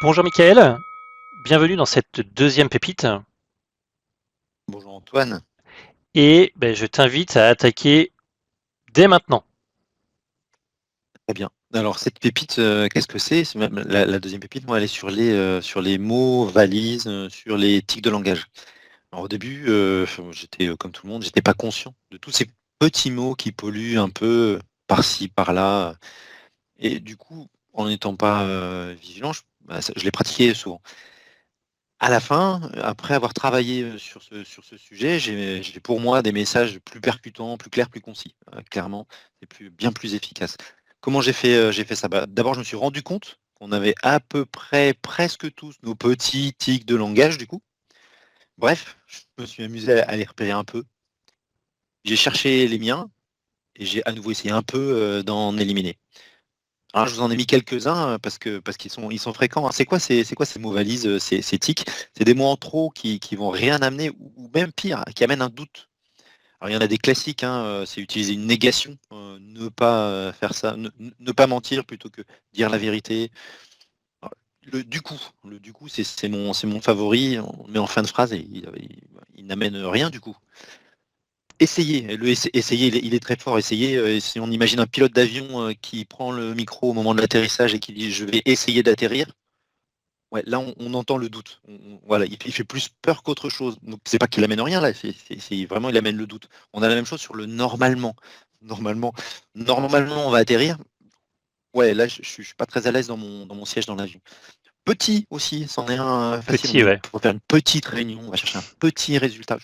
Bonjour Mickaël, bienvenue dans cette deuxième pépite Bonjour Antoine. et je t'invite à attaquer dès maintenant. Très bien. Alors cette pépite, qu'est-ce que c'est? C'est même la deuxième pépite, moi, elle est sur les mots, valises, sur les tics de langage. Alors, au début, j'étais comme tout le monde, j'étais pas conscient de tous ces petits mots qui polluent un peu par-ci, par-là. Et du coup, en n'étant pas vigilant, je les pratiquais souvent. À la fin, après avoir travaillé sur ce sujet, j'ai pour moi des messages plus percutants, plus clairs, plus concis. Clairement, c'est bien plus efficace. Comment j'ai fait ça? D'abord, je me suis rendu compte qu'on avait à peu près presque tous nos petits tics de langage, du coup. Bref, je me suis amusé à les repérer un peu. J'ai cherché les miens et j'ai à nouveau essayé un peu d'en éliminer. Alors, je vous en ai mis quelques-uns parce qu'ils sont fréquents, hein. C'est quoi ces mots valises, ces tics? C'est des mots en trop qui vont rien amener ou même pire, qui amènent un doute. Alors, il y en a des classiques, hein, c'est utiliser une négation, ne pas faire ça, ne pas mentir plutôt que dire la vérité. Alors, le du coup, c'est mon favori. On le met en fin de phrase et il n'amène rien du coup. Essayez, essayez, il est très fort. Essayez, si on imagine un pilote d'avion qui prend le micro au moment de l'atterrissage et qui dit je vais essayer d'atterrir, ouais, là on entend le doute. Voilà, il fait plus peur qu'autre chose. Donc c'est pas qu'il amène rien là, vraiment il amène le doute. On a la même chose sur le normalement. Normalement, normalement on va atterrir. Ouais, là je suis pas très à l'aise dans mon siège dans l'avion. Petit aussi, c'en est un facile. Petit, ouais. Pour faire une petite réunion, on va chercher un petit résultat.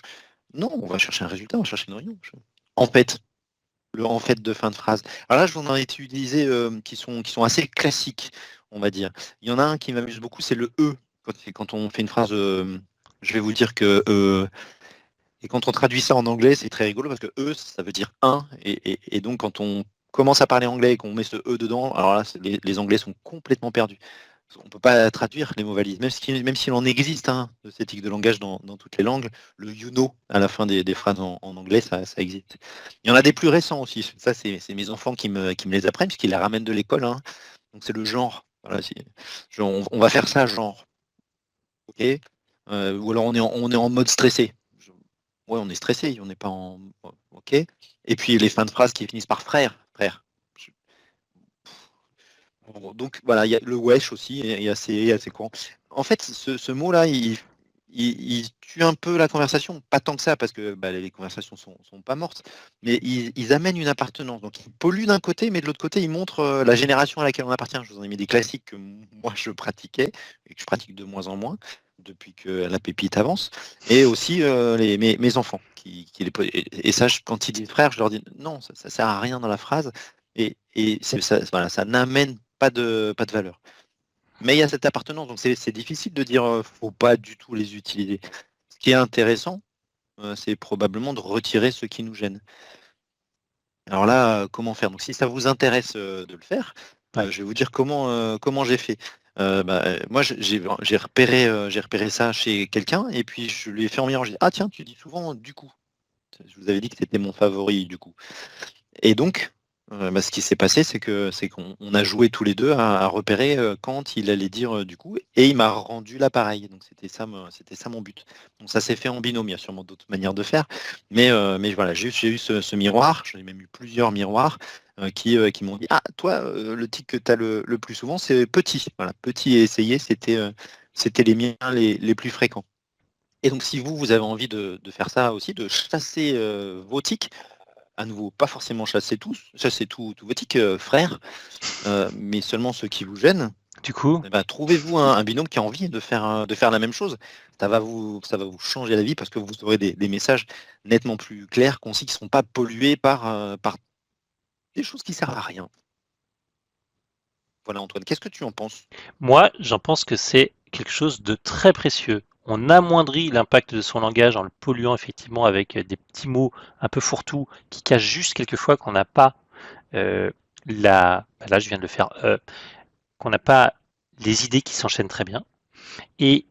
Non, on va chercher un résultat, on va chercher une réunion. En fait, le en fait de fin de phrase. Alors là, je vous en ai utilisé qui sont assez classiques, on va dire. Il y en a un qui m'amuse beaucoup, c'est le E. Quand on fait une phrase, je vais vous dire que et quand on traduit ça en anglais, c'est très rigolo parce que E, ça veut dire un. Et donc, quand on commence à parler anglais et qu'on met ce E dedans, alors là, les Anglais sont complètement perdus. On ne peut pas traduire les mots valises, même s'il en existe de ces tics de langage dans toutes les langues, le you know à la fin des phrases en anglais, ça existe. Il y en a des plus récents aussi. Ça, c'est mes enfants qui me les apprennent, puisqu'ils les ramènent de l'école, hein. Donc c'est le genre. Voilà, on va faire ça, genre. Ok. Ou alors on est en mode stressé. Ouais, on est stressé, on n'est pas en. Ok. Et puis les fins de phrases qui finissent par frère, frère. Je- Bon, donc voilà, il y a le wesh aussi est assez courant. En fait, ce mot-là, il tue un peu la conversation. Pas tant que ça, parce que les conversations sont pas mortes, mais ils amènent une appartenance. Donc ils polluent d'un côté, mais de l'autre côté, ils montrent la génération à laquelle on appartient. Je vous en ai mis des classiques que moi je pratiquais et que je pratique de moins en moins depuis que la pépite avance. Et aussi mes enfants. Et ça, quand ils disent frère, je leur dis non, ça sert à rien dans la phrase. Voilà, ça n'amène pas de valeur. Mais il y a cette appartenance, donc c'est difficile de dire faut pas du tout les utiliser. Ce qui est intéressant, c'est probablement de retirer ce qui nous gêne. Alors là, comment faire? Donc si ça vous intéresse de le faire, Ouais. je vais vous dire comment j'ai fait. Moi, j'ai repéré ça chez quelqu'un et puis je lui ai fait en miroir. J'ai dit, ah tiens, tu dis souvent du coup. Je vous avais dit que c'était mon favori du coup. Et donc, ce qui s'est passé, c'est qu'on a joué tous les 2 à repérer, quand il allait dire, du coup et il m'a rendu l'appareil. Donc c'était ça mon but. Donc ça s'est fait en binôme, il y a sûrement d'autres manières de faire, mais voilà, j'ai eu ce miroir, j'en ai même eu plusieurs miroirs, qui m'ont dit: «Ah toi, le tic que tu as le plus souvent, c'est petit». Voilà, petit et essayer, c'était les miens les plus fréquents. Et donc si vous avez envie de faire ça aussi, de chasser, vos tics, à nouveau, pas forcément chasser tous vos tics, frères, mais seulement ceux qui vous gênent. Du coup, Et bah, trouvez-vous un binôme qui a envie de faire la même chose. Ça va vous changer la vie parce que vous aurez des messages nettement plus clairs, concis, qui ne seront pas pollués par des choses qui servent à rien. Voilà Antoine, qu'est-ce que tu en penses? moi, j'en pense que c'est quelque chose de très précieux. On amoindrit l'impact de son langage en le polluant effectivement avec des petits mots un peu fourre-tout qui cachent juste quelquefois qu'on n'a pas euh, là, je viens de le faire, qu'on n'a pas les idées qui s'enchaînent très bien. Et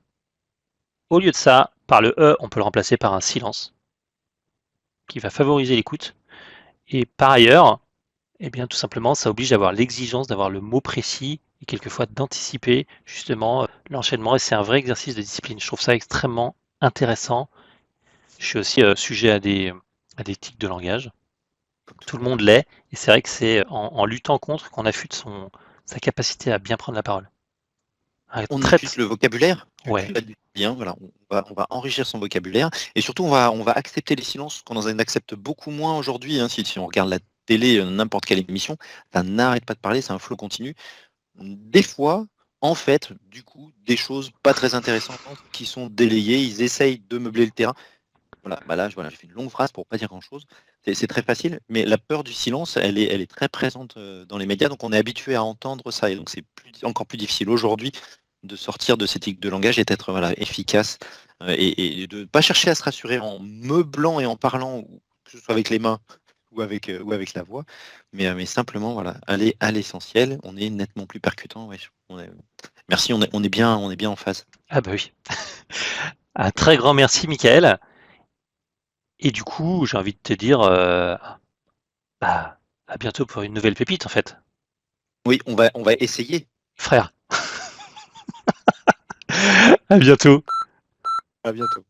au lieu de ça, par le E, on peut le remplacer par un silence qui va favoriser l'écoute. Et par ailleurs, eh bien, tout simplement, ça oblige à avoir l'exigence d'avoir le mot précis et quelquefois d'anticiper justement l'enchaînement. Et c'est un vrai exercice de discipline. Je trouve ça extrêmement intéressant. Je suis aussi sujet à des tics de langage. Tout le monde l'est. Et c'est vrai que c'est en luttant contre qu'on affûte sa capacité à bien prendre la parole. On Très, affûte le vocabulaire, tu ouais, l'as dit bien, voilà, on va enrichir son vocabulaire et surtout on va accepter les silences qu'on en accepte beaucoup moins aujourd'hui. Hein, si on regarde la télé, n'importe quelle émission, ça n'arrête pas de parler, c'est un flot continu. Des fois, en fait, du coup, des choses pas très intéressantes qui sont délayées, ils essayent de meubler le terrain. Voilà, bah là, j'ai fait une longue phrase pour pas dire grand-chose. C'est très facile, mais la peur du silence, elle est très présente dans les médias, donc on est habitué à entendre ça, et donc c'est encore plus difficile aujourd'hui de sortir de cette tic de langage et d'être voilà, efficace et de ne pas chercher à se rassurer en meublant et en parlant, que ce soit avec les mains ou avec la voix, mais simplement voilà, aller à l'essentiel. On est nettement plus percutant. Ouais. Merci, on est bien en phase. ah bah oui. Un très grand merci, Michael. Et du coup, j'ai envie de te dire bah, à bientôt pour une nouvelle pépite, en fait. Oui, on va essayer. Frère, à bientôt. À bientôt.